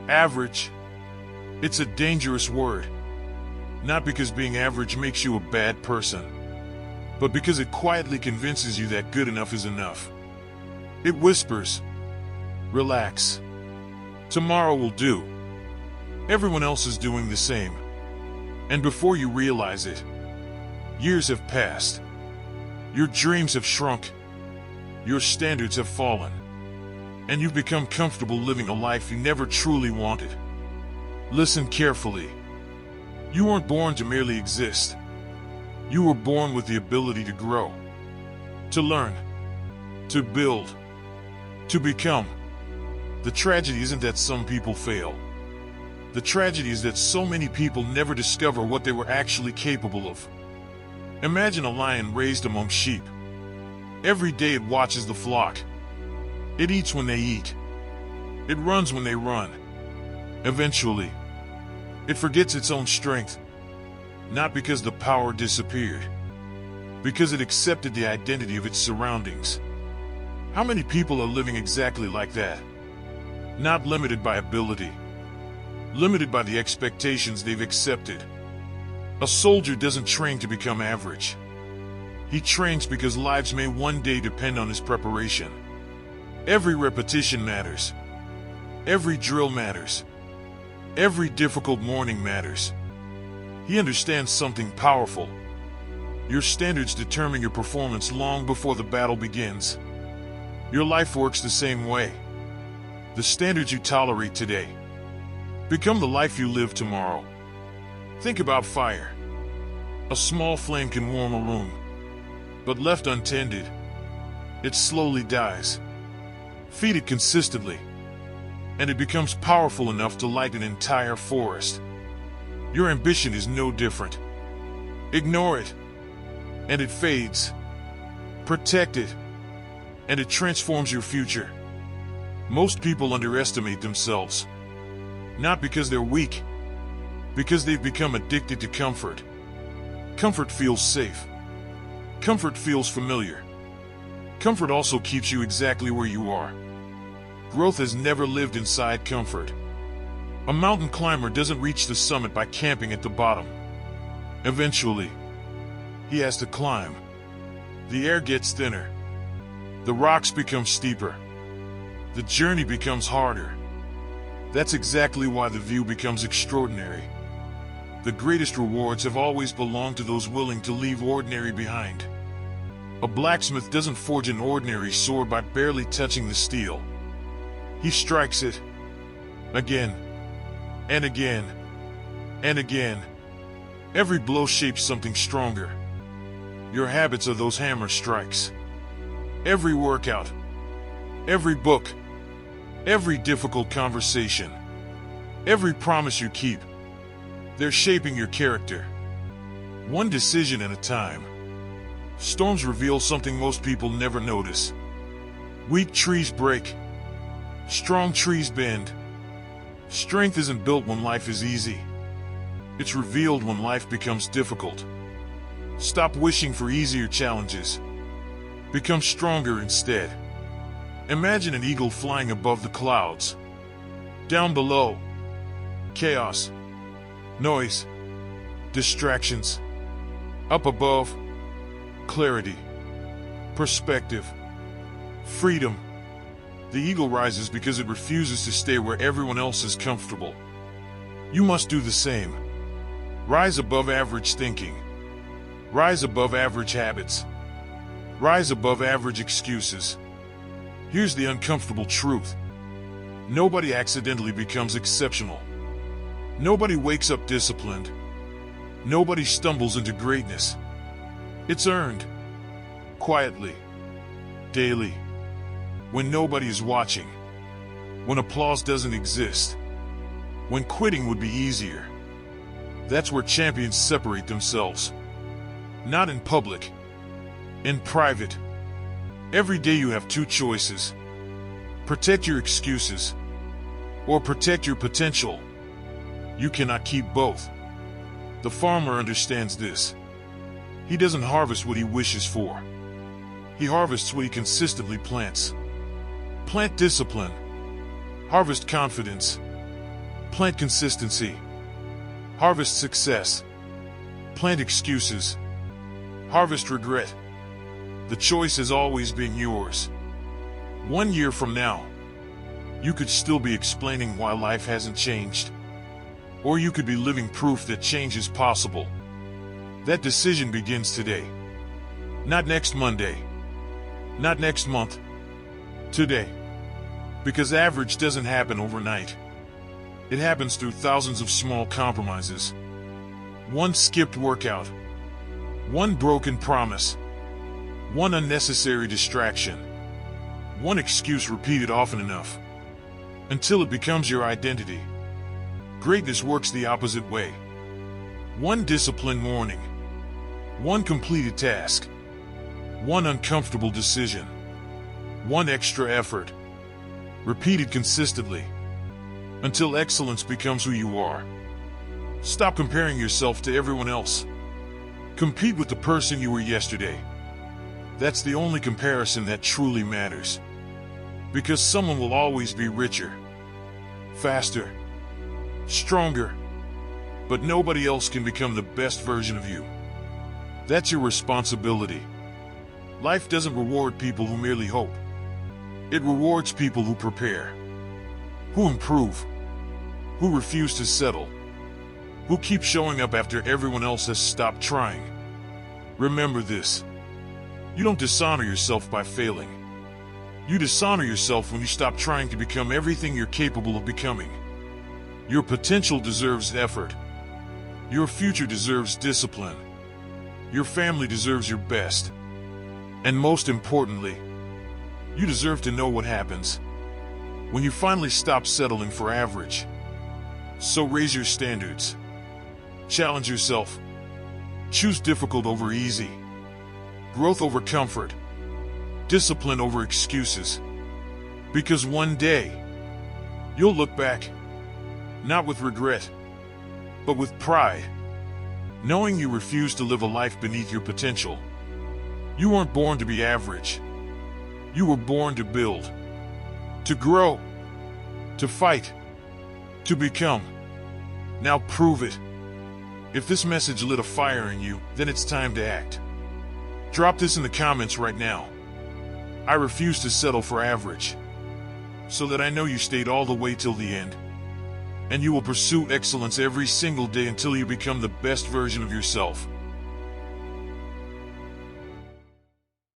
Average. It's a dangerous word. Not because being average makes you a bad person, but because it quietly convinces you that good enough is enough. It whispers, relax. Tomorrow will do. Everyone else is doing the same. And before you realize it, years have passed. Your dreams have shrunk. Your standards have fallen. And you've become comfortable living a life you never truly wanted. Listen carefully. You weren't born to merely exist. You were born with the ability to grow, to learn, to build, to become. The tragedy isn't that some people fail. The tragedy is that so many people never discover what they were actually capable of. Imagine a lion raised among sheep. Every day it watches the flock. It eats when they eat. It runs when they run. Eventually, it forgets its own strength. Not because the power disappeared, because it accepted the identity of its surroundings. How many people are living exactly like that? Not limited by ability, limited by the expectations they've accepted. A soldier doesn't train to become average. He trains because lives may one day depend on his preparation. Every repetition matters. Every drill matters. Every difficult morning matters. He understands something powerful. Your standards determine your performance long before the battle begins. Your life works the same way. The standards you tolerate today become the life you live tomorrow. Think about fire. A small flame can warm a room, but left untended, it slowly dies. Feed it consistently, and it becomes powerful enough to light an entire forest. Your ambition is no different. Ignore it, and it fades. Protect it, and it transforms your future. Most people underestimate themselves, not because they're weak, because they've become addicted to comfort. Comfort feels safe. Comfort feels familiar. Comfort also keeps you exactly where you are. Growth has never lived inside comfort. A mountain climber doesn't reach the summit by camping at the bottom. Eventually, he has to climb. The air gets thinner. The rocks become steeper. The journey becomes harder. That's exactly why the view becomes extraordinary. The greatest rewards have always belonged to those willing to leave ordinary behind. A blacksmith doesn't forge an ordinary sword by barely touching the steel. He strikes it again and again and again. Every blow shapes something stronger. Your habits are those hammer strikes. Every workout, every book, every difficult conversation, every promise you keep, they're shaping your character. One decision at a time. Storms reveal something most people never notice. Weak trees break. Strong trees bend. Strength isn't built when life is easy. It's revealed when life becomes difficult. Stop wishing for easier challenges. Become stronger instead. Imagine an eagle flying above the clouds. Down below, chaos, noise, distractions. Up above, clarity, perspective, freedom. The eagle rises because it refuses to stay where everyone else is comfortable. You must do the same. Rise above average thinking. Rise above average habits. Rise above average excuses. Here's the uncomfortable truth. Nobody accidentally becomes exceptional. Nobody wakes up disciplined. Nobody stumbles into greatness. It's earned. Quietly. Daily. When nobody is watching. When applause doesn't exist. When quitting would be easier. That's where champions separate themselves. Not in public. In private. Every day you have two choices. Protect your excuses. Or protect your potential. You cannot keep both. The farmer understands this. He doesn't harvest what he wishes for. He harvests what he consistently plants. Plant discipline. Harvest confidence. Plant consistency. Harvest success. Plant excuses. Harvest regret. The choice has always been yours. 1 year from now, you could still be explaining why life hasn't changed. Or you could be living proof that change is possible. That decision begins today. Not next Monday. Not next month. Today. Because average doesn't happen overnight. It happens through thousands of small compromises. One skipped workout. One broken promise. One unnecessary distraction. One excuse repeated often enough. Until it becomes your identity. Greatness works the opposite way. One disciplined morning. One completed task. One uncomfortable decision. One extra effort. Repeated consistently. Until excellence becomes who you are. Stop comparing yourself to everyone else. Compete with the person you were yesterday. That's the only comparison that truly matters. Because someone will always be richer, faster, stronger, but nobody else can become the best version of you. That's your responsibility. Life doesn't reward people who merely hope. It rewards people who prepare, who improve, who refuse to settle, who keep showing up after everyone else has stopped trying. Remember this. You don't dishonor yourself by failing. You dishonor yourself when you stop trying to become everything you're capable of becoming. Your potential deserves effort. Your future deserves discipline. Your family deserves your best. And most importantly, you deserve to know what happens when you finally stop settling for average. So raise your standards. Challenge yourself. Choose difficult over easy. Growth over comfort. Discipline over excuses. Because one day, you'll look back, not with regret, but with pride, knowing you refused to live a life beneath your potential. You weren't born to be average. You were born to build, to grow, to fight, to become. Now prove it. If this message lit a fire in you, then it's time to act. Drop this in the comments right now. I refuse to settle for average, so that I know you stayed all the way till the end. And you will pursue excellence every single day until you become the best version of yourself.